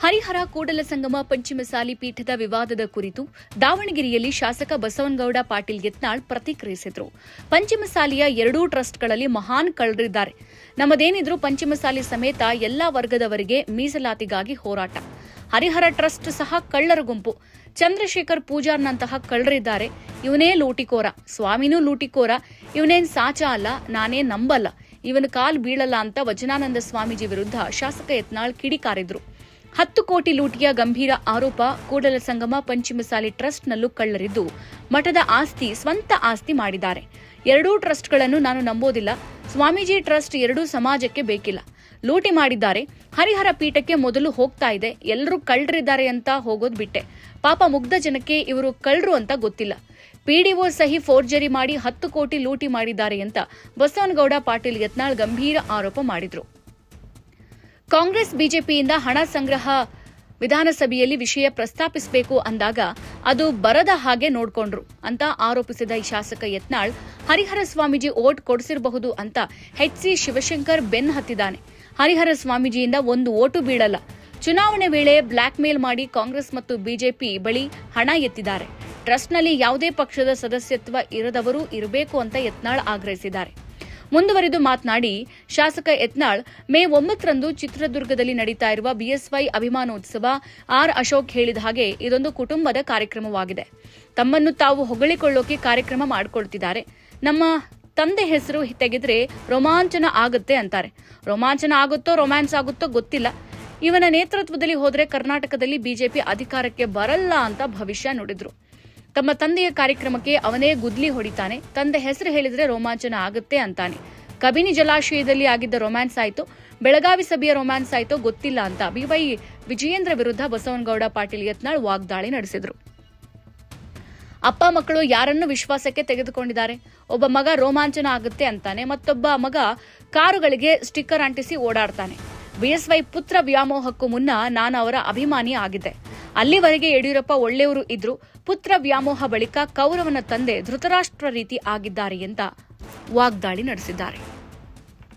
ಹರಿಹರ ಕೂಡಲ ಸಂಗಮ ಪಂಚಮಸಾಲಿ ಪೀಠದ ವಿವಾದದ ಕುರಿತು ದಾವಣಗೆರೆಯಲ್ಲಿ ಶಾಸಕ ಬಸವನಗೌಡ ಪಾಟೀಲ್ ಯತ್ನಾಳ್ ಪ್ರತಿಕ್ರಿಯಿಸಿದರು. ಪಂಚಮಸಾಲಿಯ ಎರಡೂ ಟ್ರಸ್ಟ್ಗಳಲ್ಲಿ ಮಹಾನ್ ಕಳ್ಳರಿದ್ದಾರೆ. ನಮ್ಮದೇನಿದ್ರೂ ಪಂಚಮಸಾಲಿ ಸಮೇತ ಎಲ್ಲಾ ವರ್ಗದವರಿಗೆ ಮೀಸಲಾತಿಗಾಗಿ ಹೋರಾಟ. ಹರಿಹರ ಟ್ರಸ್ಟ್ ಸಹ ಕಳ್ಳರ ಗುಂಪು. ಚಂದ್ರಶೇಖರ್ ಪೂಜಾರ್ನಂತಹ ಕಳ್ಳರಿದ್ದಾರೆ. ಇವನೇ ಲೂಟಿಕೋರ, ಸ್ವಾಮಿನೂ ಲೂಟಿಕೋರ. ಇವನೇನ್ ಸಾಚ ಅಲ್ಲ, ನಾನೇ ನಂಬಲ್ಲ, ಇವನ ಕಾಲ್ ಬೀಳಲ್ಲ ಅಂತ ವಚನಾನಂದ ಸ್ವಾಮೀಜಿ ವಿರುದ್ಧ ಶಾಸಕ ಯತ್ನಾಳ್ ಕಿಡಿಕಾರಿದ್ರು. 10 ಕೋಟಿ ಲೂಟಿಯ ಗಂಭೀರ ಆರೋಪ. ಕೂಡಲ ಸಂಗಮ ಪಂಚಮಸಾಲಿ ಟ್ರಸ್ಟ್ನಲ್ಲೂ ಕಳ್ಳರಿದ್ದು ಮಠದ ಆಸ್ತಿ ಸ್ವಂತ ಆಸ್ತಿ ಮಾಡಿದ್ದಾರೆ. ಎರಡೂ ಟ್ರಸ್ಟ್ಗಳನ್ನು ನಾನು ನಂಬೋದಿಲ್ಲ. ಸ್ವಾಮೀಜಿ ಟ್ರಸ್ಟ್ ಎರಡೂ ಸಮಾಜಕ್ಕೆ ಬೇಕಿಲ್ಲ. ಲೂಟಿ ಮಾಡಿದ್ದಾರೆ. ಹರಿಹರ ಪೀಠಕ್ಕೆ ಮೊದಲು ಹೋಗ್ತಾ ಇದೆ. ಎಲ್ಲರೂ ಕಳ್ಳರಿದ್ದಾರೆ ಅಂತ ಹೋಗೋದ್ ಬಿಟ್ಟೆ. ಪಾಪ ಮುಗ್ಧ ಜನಕ್ಕೆ ಇವರು ಕಳ್ಳರು ಅಂತ ಗೊತ್ತಿಲ್ಲ. ಪಿಡಿಒ ಸಹಿ ಫೋರ್ಜರಿ ಮಾಡಿ 10 ಕೋಟಿ ಲೂಟಿ ಮಾಡಿದ್ದಾರೆ ಅಂತ ಬಸವನಗೌಡ ಪಾಟೀಲ್ ಯತ್ನಾಳ್ ಗಂಭೀರ ಆರೋಪ ಮಾಡಿದ್ರು. ಕಾಂಗ್ರೆಸ್ ಬಿಜೆಪಿಯಿಂದ ಹಣ ಸಂಗ್ರಹ ವಿಧಾನಸಭೆಯಲ್ಲಿ ವಿಷಯ ಪ್ರಸ್ತಾಪಿಸಬೇಕು ಅಂದಾಗ ಅದು ಬರದ ಹಾಗೆ ನೋಡ್ಕೊಂಡ್ರು ಅಂತ ಆರೋಪಿಸಿದ ಈ ಶಾಸಕ ಯತ್ನಾಳ್ ಹರಿಹರ ಸ್ವಾಮೀಜಿ ಓಟ್ ಕೊಡಿಸಿರಬಹುದು ಅಂತ ಎಚ್.ಸಿ. ಶಿವಶಂಕರ್ ಬೆನ್ ಹತ್ತಿದ್ದಾನೆ. ಹರಿಹರ ಸ್ವಾಮೀಜಿಯಿಂದ ಒಂದು ಓಟು ಬೀಳಲ್ಲ. ಚುನಾವಣೆ ವೇಳೆ ಬ್ಲಾಕ್ ಮೇಲ್ ಮಾಡಿ ಕಾಂಗ್ರೆಸ್ ಮತ್ತು ಬಿಜೆಪಿ ಬಳಿ ಹಣ ಎತ್ತಿದ್ದಾರೆ. ಟ್ರಸ್ಟ್ನಲ್ಲಿ ಯಾವುದೇ ಪಕ್ಷದ ಸದಸ್ಯತ್ವ ಇರದವರು ಇರಬೇಕು ಅಂತ ಯತ್ನಾಳ್ ಆಗ್ರಹಿಸಿದ್ದಾರೆ. ಮುಂದುವರೆದು ಮಾತನಾಡಿ ಶಾಸಕ ಯತ್ನಾಳ್ ಮೇ 9ರಂದು ಚಿತ್ರದುರ್ಗದಲ್ಲಿ ನಡೀತಾ ಇರುವ ಬಿಎಸ್ವೈ ಅಭಿಮಾನೋತ್ಸವ ಆರ್. ಅಶೋಕ್ ಹೇಳಿದ ಹಾಗೆ ಇದೊಂದು ಕುಟುಂಬದ ಕಾರ್ಯಕ್ರಮವಾಗಿದೆ. ತಮ್ಮನ್ನು ತಾವು ಹೊಗಳಿಕೊಳ್ಳೋಕೆ ಕಾರ್ಯಕ್ರಮ ಮಾಡಿಕೊಳ್ತಿದ್ದಾರೆ. ನಮ್ಮ ತಂದೆ ಹೆಸರು ತೆಗೆದ್ರೆ ರೋಮಾಂಚನ ಆಗುತ್ತೆ ಅಂತಾರೆ. ರೋಮಾಂಚನ ಆಗುತ್ತೋ ರೊಮ್ಯಾನ್ಸ್ ಆಗುತ್ತೋ ಗೊತ್ತಿಲ್ಲ. ಇವನ ನೇತೃತ್ವದಲ್ಲಿ ಹೋದ್ರೆ ಕರ್ನಾಟಕದಲ್ಲಿ ಬಿಜೆಪಿ ಅಧಿಕಾರಕ್ಕೆ ಬರಲ್ಲ ಅಂತ ಭವಿಷ್ಯ ನುಡಿದ್ರು. ತಮ್ಮ ತಂದೆಯ ಕಾರ್ಯಕ್ರಮಕ್ಕೆ ಅವನೇ ಗುದ್ಲಿ ಹೊಡಿತಾನೆ. ತಂದೆ ಹೆಸರು ಹೇಳಿದ್ರೆ ರೋಮಾಂಚನ ಆಗುತ್ತೆ ಅಂತಾನೆ. ಕಬಿನಿ ಜಲಾಶಯದಲ್ಲಿ ಆಗಿದ್ದ ರೊಮ್ಯಾನ್ಸ್ ಆಯ್ತು, ಬೆಳಗಾವಿ ಸಭೆಯ ರೊಮ್ಯಾನ್ಸ್ ಆಯ್ತೋ ಗೊತ್ತಿಲ್ಲ ಅಂತ ಬಿವೈ ವಿಜಯೇಂದ್ರ ವಿರುದ್ಧ ಬಸವನಗೌಡ ಪಾಟೀಲ್ ಯತ್ನಾಳ್ ವಾಗ್ದಾಳಿ ನಡೆಸಿದ್ರು. ಅಪ್ಪ ಮಕ್ಕಳು ಯಾರನ್ನು ವಿಶ್ವಾಸಕ್ಕೆ ತೆಗೆದುಕೊಂಡಿದ್ದಾರೆ? ಒಬ್ಬ ಮಗ ರೋಮಾಂಚನ ಆಗುತ್ತೆ ಅಂತಾನೆ, ಮತ್ತೊಬ್ಬ ಮಗ ಕಾರುಗಳಿಗೆ ಸ್ಟಿಕ್ಕರ್ ಅಂಟಿಸಿ ಓಡಾಡ್ತಾನೆ. ಬಿಎಸ್ವೈ ಪುತ್ರ ವ್ಯಾಮೋಹಕ್ಕೂ ಮುನ್ನ ನಾನು ಅವರ ಅಭಿಮಾನಿ ಆಗಿದ್ದೆ. ಅಲ್ಲಿವರೆಗೆ ಯಡಿಯೂರಪ್ಪ ಒಳ್ಳೆಯವರು ಇದ್ರು. ಪುತ್ರ ವ್ಯಾಮೋಹ ಬಳಿಕ ಕೌರವನ ತಂದೆ ಧೃತರಾಷ್ಟ್ರ ರೀತಿ ಆಗಿದ್ದಾರೆ ಅಂತ ವಾಗ್ದಾಳಿ ನಡೆಸಿದ್ದಾರೆ.